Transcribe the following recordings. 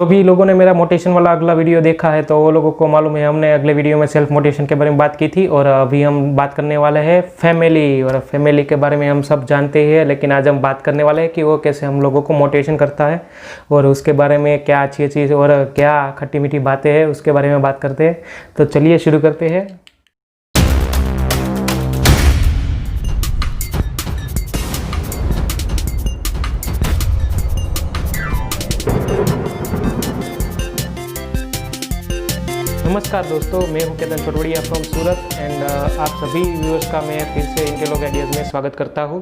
तो भी लोगों ने मेरा मोटिवेशन वाला अगला वीडियो देखा है तो वो लोगों को मालूम है, हमने अगले वीडियो में सेल्फ मोटिवेशन के बारे में बात की थी। और अभी हम बात करने वाले हैं फैमिली। और फैमिली के बारे में हम सब जानते हैं, लेकिन आज हम बात करने वाले हैं कि वो कैसे हम लोगों को मोटिवेशन करता है और उसके बारे में क्या अच्छी चीज़ और क्या खट्टी मीठी बातें हैं उसके बारे में बात करते हैं। तो चलिए शुरू करते हैं। नमस्कार दोस्तों, मैं हूं केतन छोटवड़िया फ्रॉम सूरत एंड आप सभी व्यूअर्स का मैं फिर से इनके लोग आइडियाज़ में स्वागत करता हूं।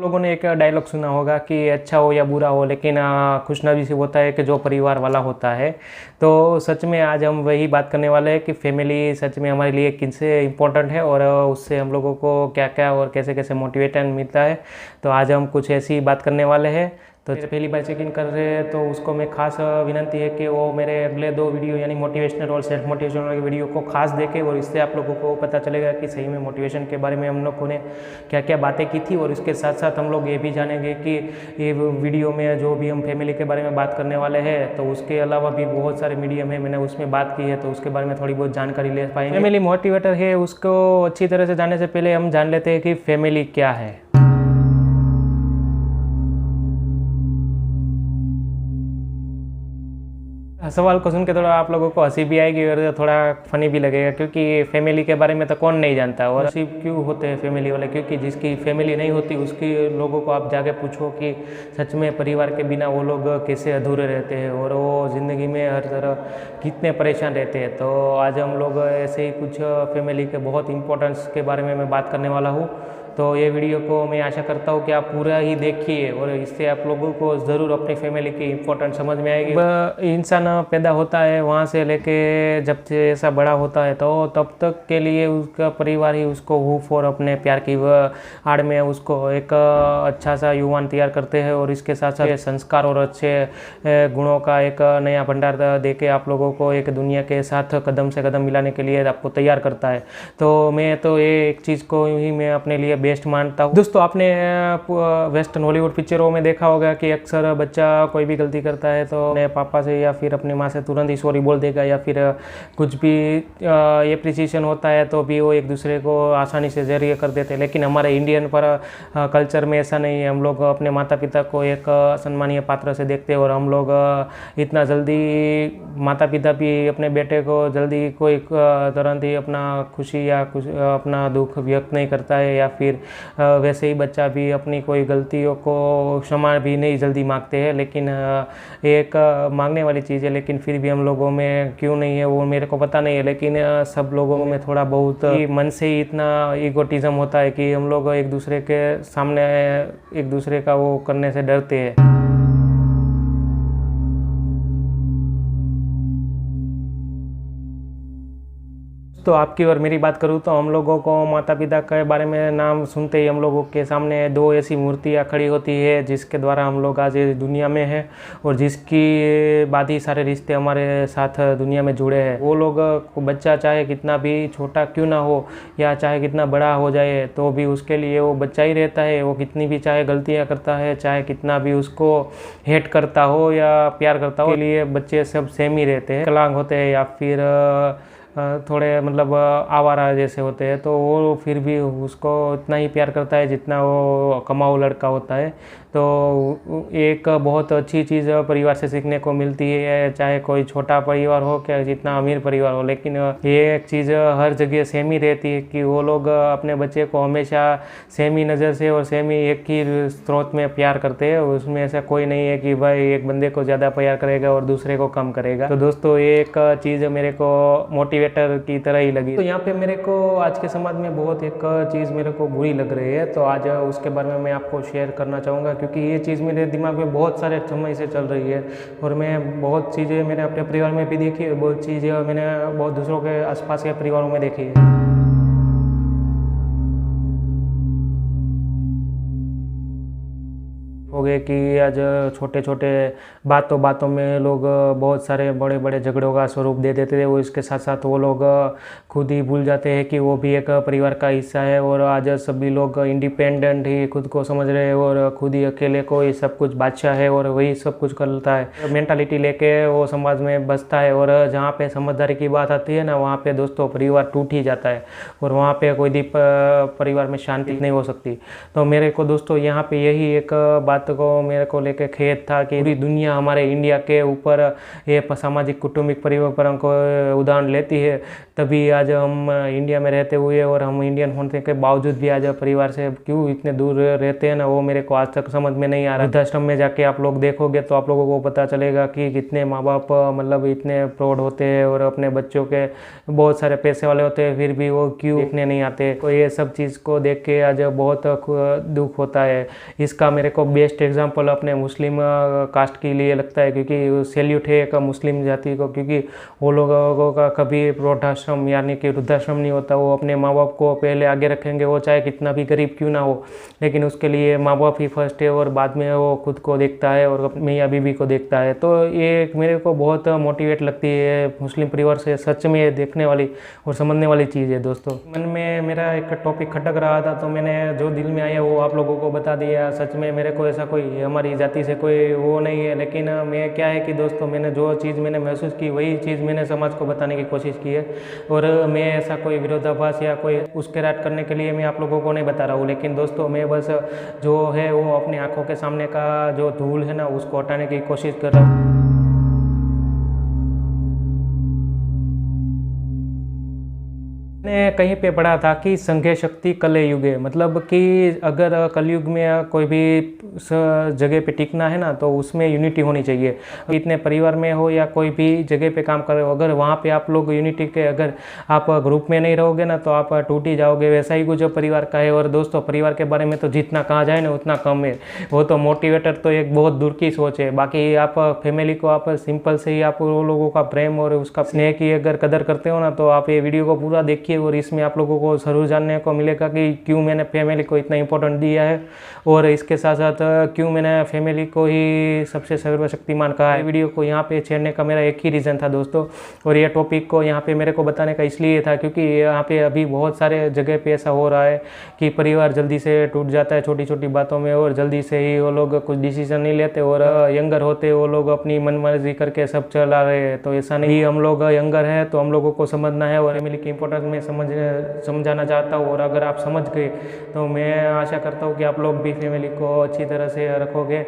लोगों ने एक डायलॉग सुना होगा कि अच्छा हो या बुरा हो, लेकिन खुशनसीब होता है कि जो परिवार वाला होता है। तो सच में आज हम वही बात करने वाले हैं कि फैमिली सच में हमारे लिए किनसे इम्पोर्टेंट है और उससे हम लोगों को क्या क्या और कैसे कैसे मोटिवेशन मिलता है। तो आज हम कुछ ऐसी बात करने वाले हैं। तो पहली बार चेक इन कर रहे हैं तो उसको मैं खास विनंती है कि वो मेरे अगले 2 वीडियो यानी मोटिवेशनल और सेल्फ मोटिवेशनल के वीडियो को खास देखें और इससे आप लोगों को पता चलेगा कि सही में मोटिवेशन के बारे में हम लोगों ने क्या क्या बातें की थी। और इसके साथ साथ हम लोग ये भी जानेंगे कि ये वीडियो में जो भी हम फैमिली के बारे में बात करने वाले हैं तो उसके अलावा भी बहुत सारे मीडियम है, मैंने उसमें बात की है तो उसके बारे में थोड़ी बहुत जानकारी ले पाएंगे। फैमिली मोटिवेटर है उसको अच्छी तरह से जानने से पहले हम जान लेते हैं कि फैमिली क्या है। सवाल को सुन के थोड़ा आप लोगों को हंसी भी आएगी और थोड़ा फनी भी लगेगा, क्योंकि फैमिली के बारे में तो कौन नहीं जानता। और हंसी क्यों होते हैं फैमिली वाले, क्योंकि जिसकी फैमिली नहीं होती उसकी लोगों को आप जाके पूछो कि सच में परिवार के बिना वो लोग कैसे अधूरे रहते हैं और वो ज़िंदगी में हर तरह कितने परेशान रहते हैं। तो आज हम लोग ऐसे ही कुछ फैमिली के बहुत इंपॉर्टेंस के बारे में मैं बात करने वाला हूँ। तो ये वीडियो को मैं आशा करता हूँ कि आप पूरा ही देखिए और इससे आप लोगों को ज़रूर अपनी फैमिली की इम्पोर्टेंस समझ में आएगी। इंसान पैदा होता है वहाँ से लेके जब से ऐसा बड़ा होता है तो तब तक के लिए उसका परिवार ही उसको हूफ और अपने प्यार की आड़ में उसको एक अच्छा सा युवान तैयार करते हैं और इसके साथ साथ संस्कार और अच्छे गुणों का एक नया भंडार दे के आप लोगों को एक दुनिया के साथ कदम से कदम मिलाने के लिए आपको तैयार करता है। तो मैं तो ये एक चीज़ को ही मैं अपने लिए बेस्ट मानता हूँ। दोस्तों, आपने वेस्टर्न हॉलीवुड पिक्चरों में देखा होगा कि अक्सर बच्चा कोई भी गलती करता है तो अपने पापा से या फिर अपनी माँ से तुरंत ही सॉरी बोल देगा, या फिर कुछ भी एप्रिसिएशन होता है तो भी वो एक दूसरे को आसानी से जरिए कर देते हैं। लेकिन हमारे इंडियन पर कल्चर में ऐसा नहीं है। हम लोग अपने माता पिता को एक सम्मानीय पात्र से देखते हैं और हम लोग इतना जल्दी माता पिता भी अपने बेटे को जल्दी कोई तुरंत ही अपना खुशी या कुछ अपना दुख व्यक्त नहीं करता है, या फिर वैसे ही बच्चा भी अपनी कोई गलतियों को क्षमा भी नहीं जल्दी मांगते हैं। लेकिन एक मांगने वाली चीज़ है, लेकिन फिर भी हम लोगों में क्यों नहीं है वो मेरे को पता नहीं है। लेकिन सब लोगों में थोड़ा बहुत मन से ही इतना ईगोटिज्म होता है कि हम लोग एक दूसरे के सामने एक दूसरे का वो करने से डरते हैं। तो आपकी और मेरी बात करूँ तो हम लोगों को माता पिता के बारे में नाम सुनते ही हम लोगों के सामने 2 ऐसी मूर्तियाँ खड़ी होती है जिसके द्वारा हम लोग आज इस दुनिया में हैं और जिसकी बाद ही सारे रिश्ते हमारे साथ दुनिया में जुड़े हैं। वो लोग को बच्चा चाहे कितना भी छोटा क्यों ना हो या चाहे कितना बड़ा हो जाए तो भी उसके लिए वो बच्चा ही रहता है। वो कितनी भी चाहे गलतियाँ करता है, चाहे कितना भी उसको हेट करता हो या प्यार करता हो, के लिए बच्चे सब सेम ही रहते हैं। विकलांग होते हैं या फिर थोड़े मतलब आवारा जैसे होते हैं तो वो फिर भी उसको इतना ही प्यार करता है जितना वो कमाऊ लड़का होता है। तो एक बहुत अच्छी चीज़ परिवार से सीखने को मिलती है, चाहे कोई छोटा परिवार हो क्या जितना अमीर परिवार हो। लेकिन ये एक चीज़ हर जगह सेम ही रहती है कि वो लोग अपने बच्चे को हमेशा सेम ही नज़र से और सेम ही एक ही स्रोत में प्यार करते हैं। उसमें ऐसा कोई नहीं है कि भाई एक बंदे को ज़्यादा प्यार करेगा और दूसरे को कम करेगा। तो दोस्तों, ये एक चीज़ मेरे को मोटिवेट मोटिवेटर की तरह ही लगी। तो यहाँ पे मेरे को आज के समाज में बहुत एक चीज़ मेरे को बुरी लग रही है, तो आज उसके बारे में मैं आपको शेयर करना चाहूँगा, क्योंकि ये चीज़ मेरे दिमाग में बहुत सारे समय से चल रही है और मैं बहुत चीज़ें मैंने अपने परिवार में भी देखी है, बहुत चीज़ें मैंने बहुत दूसरों के आसपास के परिवारों में देखी है। हो गए कि आज छोटे छोटे बातों बातों में लोग बहुत सारे बड़े बड़े झगड़ों का स्वरूप दे देते थे। वो इसके साथ साथ वो लोग खुद ही भूल जाते हैं कि वो भी एक परिवार का हिस्सा है, और आज सभी लोग इंडिपेंडेंट ही खुद को समझ रहे हैं और खुद ही अकेले को ही सब कुछ बादशाह है और वही सब कुछ करता है। मेंटालिटी लेके वो समाज में बसता है, और जहाँ पे समझदारी की बात आती है ना, वहाँ पे दोस्तों परिवार टूट ही जाता है और वहाँ पे कोई भी परिवार में शांति नहीं हो सकती। तो मेरे को दोस्तों यहाँ पे यही एक बात को मेरे को लेके खेद था कि पूरी दुनिया हमारे इंडिया के ऊपर ये सामाजिक कुटुंबिक परिवारों को उदाहरण लेती है, तभी आज हम इंडिया में रहते हुए और हम इंडियन होने के बावजूद भी आज परिवार से क्यों इतने दूर रहते हैं ना, वो मेरे को आज तक समझ में नहीं आ रहा। वृद्धाश्रम में जाके आप लोग देखोगे तो आप लोगों को पता चलेगा कि कितने माँ बाप मतलब इतने प्रौढ़ होते हैं और अपने बच्चों के बहुत सारे पैसे वाले होते हैं, फिर भी वो क्यों देखने नहीं आते। तो ये सब चीज़ को देख के आज बहुत दुख होता है। इसका मेरे को बेस्ट एग्जांपल अपने मुस्लिम कास्ट के लिए लगता है, क्योंकि सैल्यूट है एक मुस्लिम जाति को, क्योंकि वो लोगों का कभी प्रौढ़ाश्रम यानी कि वृद्धाश्रम नहीं होता। वो अपने माँ बाप को पहले आगे रखेंगे, वो चाहे कितना भी गरीब क्यों ना हो, लेकिन उसके लिए माँ बाप ही फर्स्ट है और बाद में वो खुद को देखता है और मियाँ बीबी को देखता है। तो ये मेरे को बहुत मोटिवेट लगती है मुस्लिम परिवार से, सच में देखने वाली और समझने वाली चीज़ है दोस्तों। मन में मेरा एक टॉपिक खटक रहा था, तो मैंने जो दिल में आया वो आप लोगों को बता दिया। सच में मेरे को ऐसा कोई हमारी जाति से कोई वो नहीं है, लेकिन मैं क्या है कि दोस्तों मैंने जो चीज़ मैंने महसूस की वही चीज़ मैंने समाज को बताने की कोशिश की है, और मैं ऐसा कोई विरोधाभास या कोई उसके राट करने के लिए मैं आप लोगों को नहीं बता रहा हूँ। लेकिन दोस्तों मैं बस जो है वो अपनी आंखों के सामने का जो धूल है ना, उसको हटाने की कोशिश कर रहा हूँ। मैंने कहीं पे पढ़ा था कि संघे शक्ति कले युगे, मतलब कि अगर कलयुग में कोई भी जगह पे टिकना है ना, तो उसमें यूनिटी होनी चाहिए। इतने परिवार में हो या कोई भी जगह पे काम कर रहे हो, अगर वहाँ पे आप लोग यूनिटी के अगर आप ग्रुप में नहीं रहोगे ना, तो आप टूट ही जाओगे। वैसा ही कुछ परिवार का है। और दोस्तों परिवार के बारे में तो जितना कहा जाए ना उतना कम है। वो तो मोटिवेटर तो एक बहुत दूर की सोच है। बाकी आप फैमिली को आप सिंपल से ही आप वो लोगों का प्रेम और उसका स्नेह की अगर कदर करते हो ना, तो आप ये वीडियो को पूरा देखिए और इसमें आप लोगों को ज़रूर जानने को मिलेगा कि क्यों मैंने फैमिली को इतना इम्पोर्टेंट दिया है, और इसके साथ साथ क्यों मैंने फैमिली को ही सबसे सर्वशक्तिमान कहा है। वीडियो को यहाँ पे छेड़ने का मेरा एक ही रीज़न था दोस्तों, और ये टॉपिक को यहाँ पे मेरे को बताने का इसलिए था क्योंकि यहाँ पे अभी बहुत सारे जगह पे ऐसा हो रहा है कि परिवार जल्दी से टूट जाता है छोटी छोटी बातों में, और जल्दी से ही वो लोग कुछ डिसीजन नहीं लेते, और यंगर होते वो लोग अपनी मनमर्जी करके सब चला रहे हैं। तो ऐसा नहीं, हम लोग यंगर है तो हम लोगों को समझना है और फैमिली की इंपॉर्टेंस में समझाना चाहता हूँ। और अगर आप समझ गए तो मैं आशा करता हूँ कि आप लोग भी फैमिली को अच्छी तरह से रखोगे।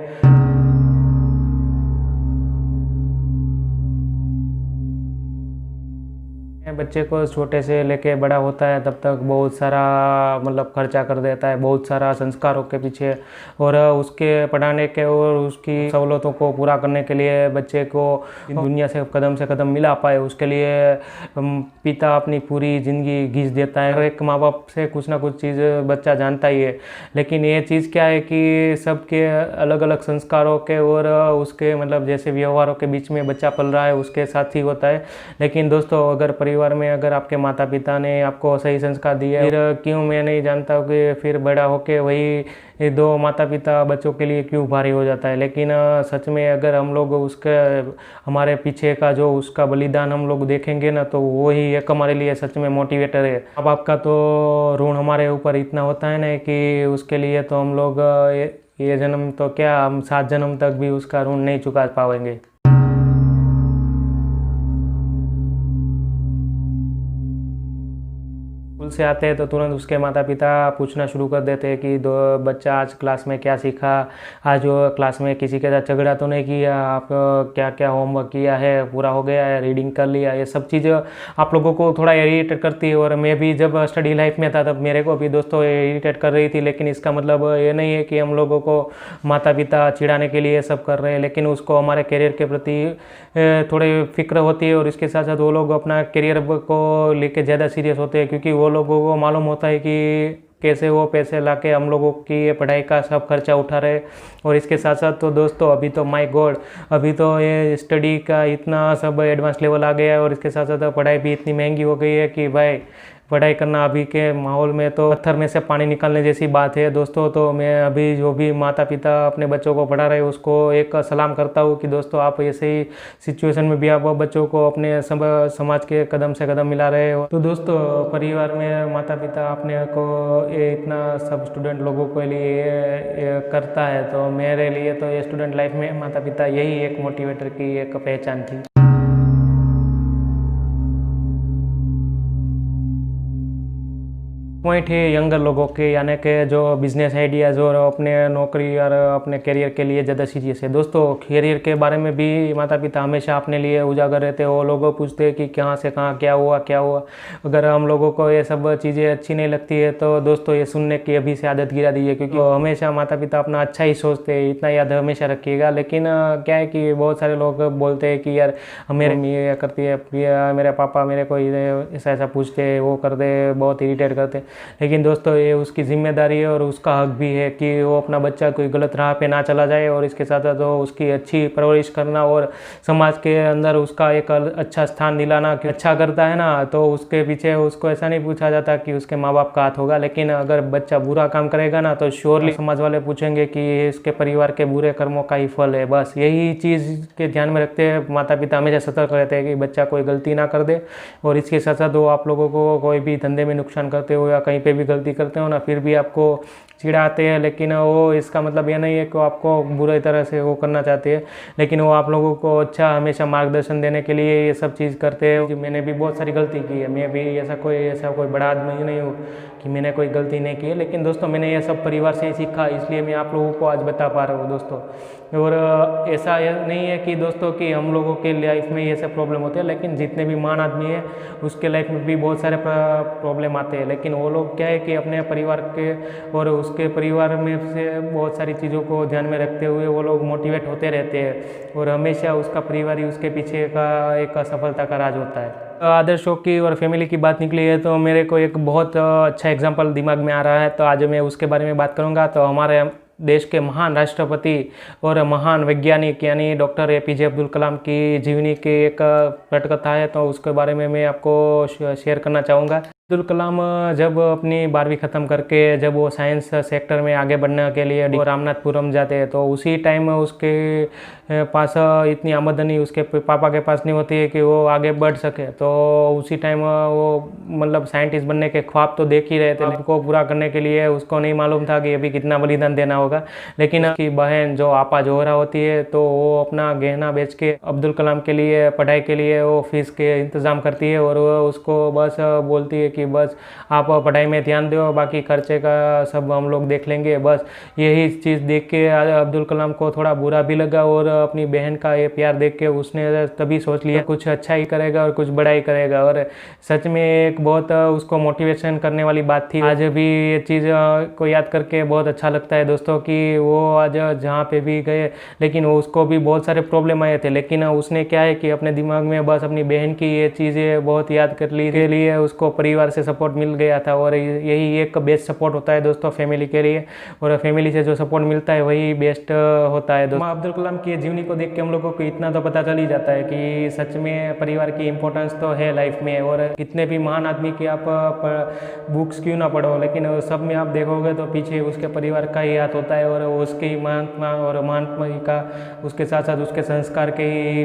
बच्चे को छोटे से लेके बड़ा होता है तब तक बहुत सारा मतलब खर्चा कर देता है, बहुत सारा संस्कारों के पीछे, और उसके पढ़ाने के और उसकी सहूलतों को पूरा करने के लिए बच्चे को दुनिया से कदम मिला पाए उसके लिए पिता अपनी पूरी ज़िंदगी घिस देता है। हर एक माँ बाप से कुछ ना कुछ चीज़ बच्चा जानता ही है, लेकिन ये चीज़ क्या है कि सबके अलग अलग संस्कारों के और उसके मतलब जैसे व्यवहारों के बीच में बच्चा पल रहा है उसके साथ ही होता है। लेकिन दोस्तों अगर परिवार में अगर आपके माता पिता ने आपको सही संस्कार दिए, फिर क्यों मैं नहीं जानता कि फिर बड़ा होके वही दो माता पिता बच्चों के लिए क्यों भारी हो जाता है। लेकिन सच में अगर हम लोग उसके हमारे पीछे का जो उसका बलिदान हम लोग देखेंगे ना, तो वो ही एक हमारे लिए सच में मोटिवेटर है। अब आपका तो ऋण हमारे ऊपर इतना होता है ना कि उसके लिए तो हम लोग ये जन्म तो क्या, हम 7 जन्म तक भी उसका ऋण नहीं चुका पाएंगे। स्कूल से आते हैं तो तुरंत उसके माता पिता पूछना शुरू कर देते हैं कि दो बच्चा आज क्लास में क्या सीखा, आज वो क्लास में किसी के साथ झगड़ा तो नहीं किया, आप क्या क्या होमवर्क किया है, पूरा हो गया है, रीडिंग कर लिया। ये सब चीज़ आप लोगों को थोड़ा इरिटेट करती है। और मैं भी जब स्टडी लाइफ में था तब मेरे को भी दोस्तों इरिटेट कर रही थी, लेकिन इसका मतलब ये नहीं है कि हम लोगों को माता पिता चिढ़ाने के लिए सब कर रहे हैं, लेकिन उसको हमारे करियर के प्रति थोड़ी फिक्र होती है। और इसके साथ साथ वो लोग अपना करियर को लेके ज़्यादा सीरियस होते हैं, क्योंकि वो लोगों को मालूम होता है कि कैसे वो पैसे लाके हम लोगों की ये पढ़ाई का सब खर्चा उठा रहे। और इसके साथ साथ तो दोस्तों अभी तो माय गॉड, अभी तो ये स्टडी का इतना सब एडवांस लेवल आ गया है, और इसके साथ साथ पढ़ाई भी इतनी महंगी हो गई है कि भाई पढ़ाई करना अभी के माहौल में तो पत्थर में से पानी निकालने जैसी बात है दोस्तों। तो मैं अभी जो भी माता पिता अपने बच्चों को पढ़ा रहे हैं उसको एक सलाम करता हूँ कि दोस्तों आप ऐसे ही सिचुएशन में भी आप बच्चों को अपने समाज के कदम से कदम मिला रहे हो। तो दोस्तों परिवार में माता पिता अपने को ये इतना सब स्टूडेंट लोगों के लिए ये करता है, तो मेरे लिए तो ये स्टूडेंट लाइफ में माता पिता यही एक मोटिवेटर की एक पहचान थी। पॉइंट है यंगर लोगों के, यानी कि जो बिजनेस आइडियाज़ और अपने नौकरी और अपने करियर के लिए ज़्यादा सीरियस है। दोस्तों करियर के बारे में भी माता पिता हमेशा अपने लिए उजागर रहते हैं। वो लोगों पूछते हैं कि कहाँ से कहाँ क्या हुआ क्या हुआ। अगर हम लोगों को ये सब चीज़ें अच्छी नहीं लगती है तो दोस्तों ये सुनने की अभी से आदत गिरा दीजिए, क्योंकि हमेशा माता पिता अपना अच्छा ही सोचते हैं, इतना याद हमेशा रखिएगा। लेकिन क्या है कि बहुत सारे लोग बोलते हैं कि यार मेरे मम्मी ये करती है, मेरे पापा मेरे को ऐसा ऐसा पूछते हैं, वो कर दे, बहुत इरीटेट करते। लेकिन दोस्तों ये उसकी जिम्मेदारी है और उसका हक भी है कि वो अपना बच्चा कोई गलत राह पे ना चला जाए, और इसके साथ साथ तो उसकी अच्छी परवरिश करना और समाज के अंदर उसका एक अच्छा स्थान दिलाना। कि अच्छा करता है ना तो उसके पीछे उसको ऐसा नहीं पूछा जाता कि उसके माँ बाप का हाथ होगा, लेकिन अगर बच्चा बुरा काम करेगा ना तो श्योरली समाज वाले पूछेंगे कि इसके परिवार के बुरे कर्मों का ही फल है। बस यही चीज़ के ध्यान में रखते हुए माता पिता हमेशा सतर्क रहते हैं कि बच्चा कोई गलती ना कर दे। और इसके साथ साथ वो आप लोगों को कोई भी धंधे में नुकसान करते हो या कहीं पे भी गलती करते हो ना, फिर भी आपको चिढ़ाते हैं, लेकिन वो इसका मतलब ये नहीं है कि आपको बुरी तरह से वो करना चाहते हैं, लेकिन वो आप लोगों को अच्छा हमेशा मार्गदर्शन देने के लिए ये सब चीज़ करते हैं। मैंने भी बहुत सारी गलती की है, मैं भी ऐसा कोई बड़ा आदमी नहीं हूँ कि मैंने कोई गलती नहीं की है, लेकिन दोस्तों मैंने ये सब परिवार से ही सीखा, इसलिए मैं आप लोगों को आज बता पा रहा हूँ दोस्तों। और ऐसा नहीं है कि दोस्तों कि हम लोगों के लाइफ में ये सब प्रॉब्लम होते हैं, लेकिन जितने भी महान आदमी है उसके लाइफ में भी बहुत सारे प्रॉब्लम आते हैं, लेकिन वो लोग क्या है कि अपने परिवार के और उसके परिवार में से बहुत सारी चीज़ों को ध्यान में रखते हुए वो लोग मोटिवेट होते रहते हैं, और हमेशा उसका परिवार ही उसके पीछे का एक सफलता का राज होता है। आदर्शों की और फैमिली की बात निकली है तो मेरे को एक बहुत अच्छा एग्जांपल दिमाग में आ रहा है, तो आज मैं उसके बारे में बात करूंगा। तो हमारे देश के महान राष्ट्रपति और महान वैज्ञानिक यानी डॉक्टर APJ अब्दुल कलाम की जीवनी की एक पटकथा है, तो उसके बारे में मैं आपको शेयर करना चाहूँगा। अब्दुल कलाम जब अपनी 12वीं ख़त्म करके जब वो साइंस सेक्टर में आगे बढ़ने के लिए रामनाथपुरम जाते हैं, तो उसी टाइम उसके पास इतनी आमदनी उसके पापा के पास नहीं होती है कि वो आगे बढ़ सके। तो उसी टाइम वो मतलब साइंटिस्ट बनने के ख्वाब तो देख ही रहे थे, उनको पूरा करने के लिए उसको नहीं मालूम था कि अभी कितना बलिदान देना होगा। लेकिन उसकी बहन जो आपा जोहरा होती है तो वो अपना गहना बेच के अब्दुल कलाम के लिए पढ़ाई के लिए वो फीस के इंतज़ाम करती है, और वो उसको बस बोलती है कि बस आप पढ़ाई में ध्यान दो, बाकी खर्चे का सब हम लोग देख लेंगे। बस यही चीज़ देख के अब्दुल कलाम को थोड़ा बुरा भी लगा, और अपनी बहन का ये प्यार देख के उसने तभी सोच लिया कुछ अच्छा ही करेगा और कुछ बड़ा ही करेगा। और सच में एक बहुत उसको मोटिवेशन करने वाली बात थी। आज भी ये चीज़ को याद करके बहुत अच्छा लगता है दोस्तों कि वो आज जहाँ पे भी गए, लेकिन उसको भी बहुत सारे प्रॉब्लम आए थे, लेकिन उसने क्या है कि अपने दिमाग में बस अपनी बहन की ये चीज़ें बहुत याद कर ली, के लिए उसको परिवार से सपोर्ट मिल गया था। और यही एक बेस्ट सपोर्ट होता है दोस्तों फैमिली के लिए, और फैमिली से जो सपोर्ट मिलता है वही बेस्ट होता है दोस्तों। अब्दुल कलाम की जीवनी को देख के हम लोगों को इतना तो पता चल ही जाता है कि सच में परिवार की इंपॉर्टेंस तो है लाइफ में। और कितने भी महान आदमी की आप बुक्स क्यों ना पढ़ो, लेकिन सब में आप देखोगे तो पीछे उसके परिवार का ही हाथ होता है, और उसके ही महात्मा और महात्मा का उसके साथ साथ उसके संस्कार के ही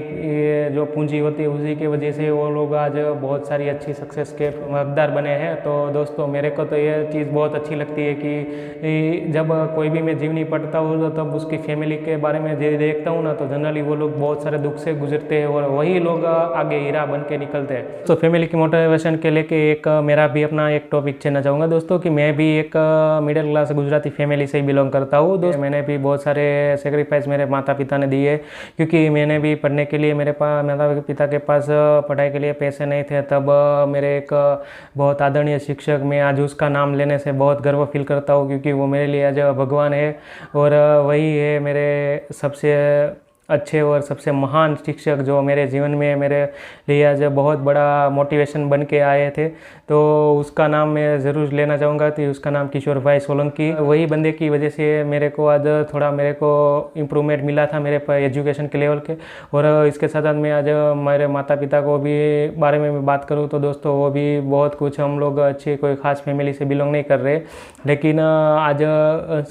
जो पूंजी होती है उसी की वजह से वो लोग आज बहुत सारी अच्छी सक्सेस के हकदार बने हैं। तो दोस्तों मेरे को तो ये चीज़ बहुत अच्छी लगती है कि जब कोई भी मैं जीवनी पढ़ता हूँ तो तब उसकी फैमिली के बारे में देखता हूँ ना, तो जनरली वो लोग बहुत सारे दुख से गुजरते हैं और वही लोग आगे हीरा बन के निकलते हैं। तो फैमिली की मोटिवेशन के लेके एक मेरा भी अपना एक टॉपिक कहना चाहूँगा दोस्तों कि मैं भी एक मिडिल क्लास गुजराती फैमिली से ही बिलोंग करता हूँ। दोस्त मैंने भी बहुत सारे सेक्रीफाइस मेरे माता पिता ने दिए, क्योंकि मैंने भी पढ़ने के लिए मेरे पास माता पिता के पास पढ़ाई के लिए पैसे नहीं थे। तब मेरे एक बहुत आदरणीय शिक्षक, मैं आज उसका नाम लेने से बहुत गर्व फील करता हूँ, क्योंकि वो मेरे लिए आज भगवान है और वही है मेरे सबसे अच्छे और सबसे महान शिक्षक जो मेरे जीवन में मेरे लिए आज बहुत बड़ा मोटिवेशन बन के आए थे। तो उसका नाम मैं ज़रूर लेना चाहूँगा, तो उसका नाम किशोर भाई सोलंकी। वही बंदे की वजह से मेरे को आज थोड़ा मेरे को इम्प्रूवमेंट मिला था मेरे एजुकेशन के लेवल के। और इसके साथ साथ मैं आज मेरे माता पिता को भी बारे में मैं बात करूँ तो दोस्तों वो भी बहुत कुछ, हम लोग अच्छी कोई ख़ास फैमिली से बिलोंग नहीं कर रहे, लेकिन आज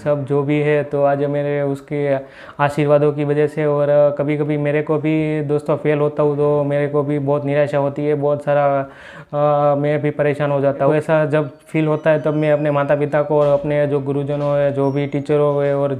सब जो भी है तो आज मेरे उसके आशीर्वादों की वजह से। और कभी कभी मेरे को भी दोस्तों फेल होता हूँ तो मेरे को भी बहुत निराशा होती है, बहुत सारा मैं भी परेशान हो जाता हूँ। ऐसा जब फील होता है तब मैं अपने माता पिता को और अपने जो गुरुजनों है, जो भी टीचरों है और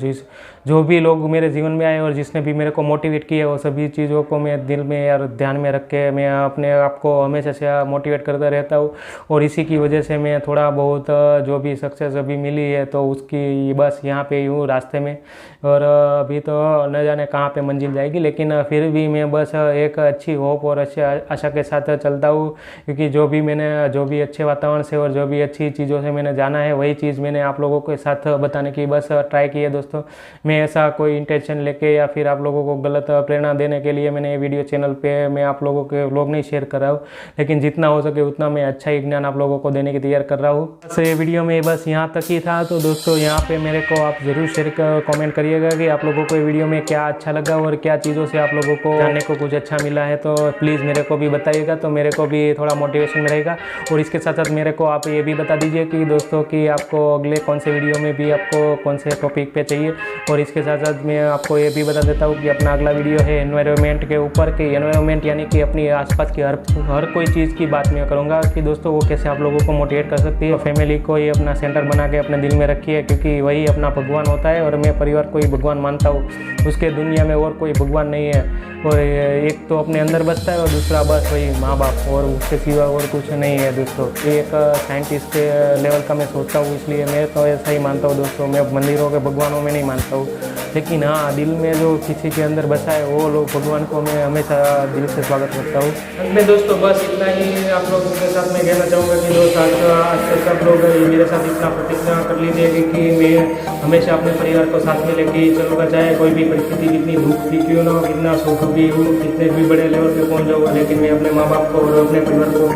जो भी लोग मेरे जीवन में आए और जिसने भी मेरे को मोटिवेट किया, वो सभी चीज़ों को मैं दिल में और ध्यान में रख के मैं अपने आप को हमेशा से मोटिवेट करता रहता हूँ। और इसी की वजह से मैं थोड़ा बहुत जो भी सक्सेस अभी मिली है तो उसकी बस यहाँ पे हूँ रास्ते में। और अभी तो न जाने कहाँ पे मंजिल जाएगी, लेकिन फिर भी मैं बस एक अच्छी होप और अच्छी आशा के साथ चलता हूँ, क्योंकि जो भी अच्छे वातावरण से और जो भी अच्छी चीज़ों से मैंने जाना है वही चीज़ मैंने आप लोगों के साथ बताने की बस ट्राई की है दोस्तों। मैं ऐसा कोई इंटेंशन लेके या फिर आप लोगों को गलत प्रेरणा देने के लिए मैंने ये वीडियो चैनल पे मैं आप लोगों के व्लॉग नहीं शेयर कर रहा हूँ, लेकिन जितना हो सके उतना मैं अच्छा ही ज्ञान आप लोगों को देने की तैयार कर रहा हूँ। बस ये वीडियो में बस यहाँ तक ही था। तो दोस्तों यहाँ पे मेरे को आप ज़रूर शेयर कमेंट करिएगा कि आप लोगों को ये वीडियो में क्या अच्छा लगा और क्या चीज़ों से आप लोगों को जानने को कुछ अच्छा मिला है, तो प्लीज़ मेरे को भी बताइएगा, तो मेरे को भी थोड़ा मोटिवेशन रहेगा। और इसके साथ साथ मेरे को आप ये भी बता दीजिए कि दोस्तों कि आपको अगले कौन से वीडियो में भी आपको कौन से टॉपिक पे चाहिए। और इसके साथ साथ मैं आपको ये भी बता देता हूँ कि अपना अगला वीडियो है एनवायरनमेंट के ऊपर, कि एनवायरनमेंट यानी कि अपनी आसपास की हर कोई चीज़ की बात मैं करूँगा कि दोस्तों वो कैसे आप लोगों को मोटिवेट कर सकती है। तो फैमिली को ये अपना सेंटर बना के अपने दिल में रखिए, क्योंकि वही अपना भगवान होता है और मैं परिवार को ही भगवान मानता हूँ। उसके दुनिया में और कोई भगवान नहीं है। और एक तो अपने अंदर बसता है और दूसरा बस वही माँ बाप, और उसके सिवा और कुछ नहीं है दोस्तों। एक साइंटिस्ट के लेवल का मैं सोचता हूँ, इसलिए मैं तो ऐसा ही मानता हूँ दोस्तों। मैं मंदिरों के भगवानों में नहीं मानता हूँ, लेकिन हाँ दिल में जो किसी के अंदर बसा है वो लोग भगवान को मैं हमेशा दिल से स्वागत करता हूँ। अंत में दोस्तों बस इतना ही आप लोगों के साथ मैं कहना चाहूँगा कि दोस्त आज से सब लोग मेरे साथ इतना प्रतिज्ञा कर लीजिए कि मैं हमेशा अपने परिवार को साथ में लेके चलूँगा, चाहे कोई भी परिस्थिति कितनी दुख की क्यों ना हो, कितना सुख भी हो, कितने भी बड़े लेवल पे पहुँच जाऊँगा, लेकिन मैं अपने माँ बाप को और अपने परिवार को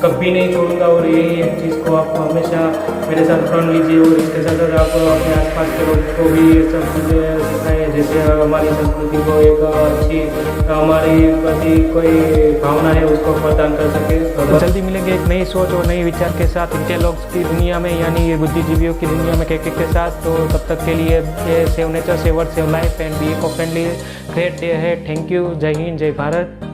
कभी नहीं छोड़ूंगा। और यही एक चीज़ को आप हमेशा मेरे साथ प्रण लीजिए। और इसके साथ साथ आप अपने आसपास के लोगों को भी ये सब चीज़ें सिखाएँ, जैसे हमारी संस्कृति को एक अच्छी हमारी प्रति कोई भावना है उसको प्रदान कर सके। तो जल्दी मिलेंगे एक नई सोच और नई विचार के साथ इंटेलॉग्स की दुनिया में, यानी ये बुद्धिजीवियों की दुनिया में के साथ। तो तब तक के लिए save nature, save earth, save life and be eco friendly. Great day है। Thank you. जय हिंद, जय भारत।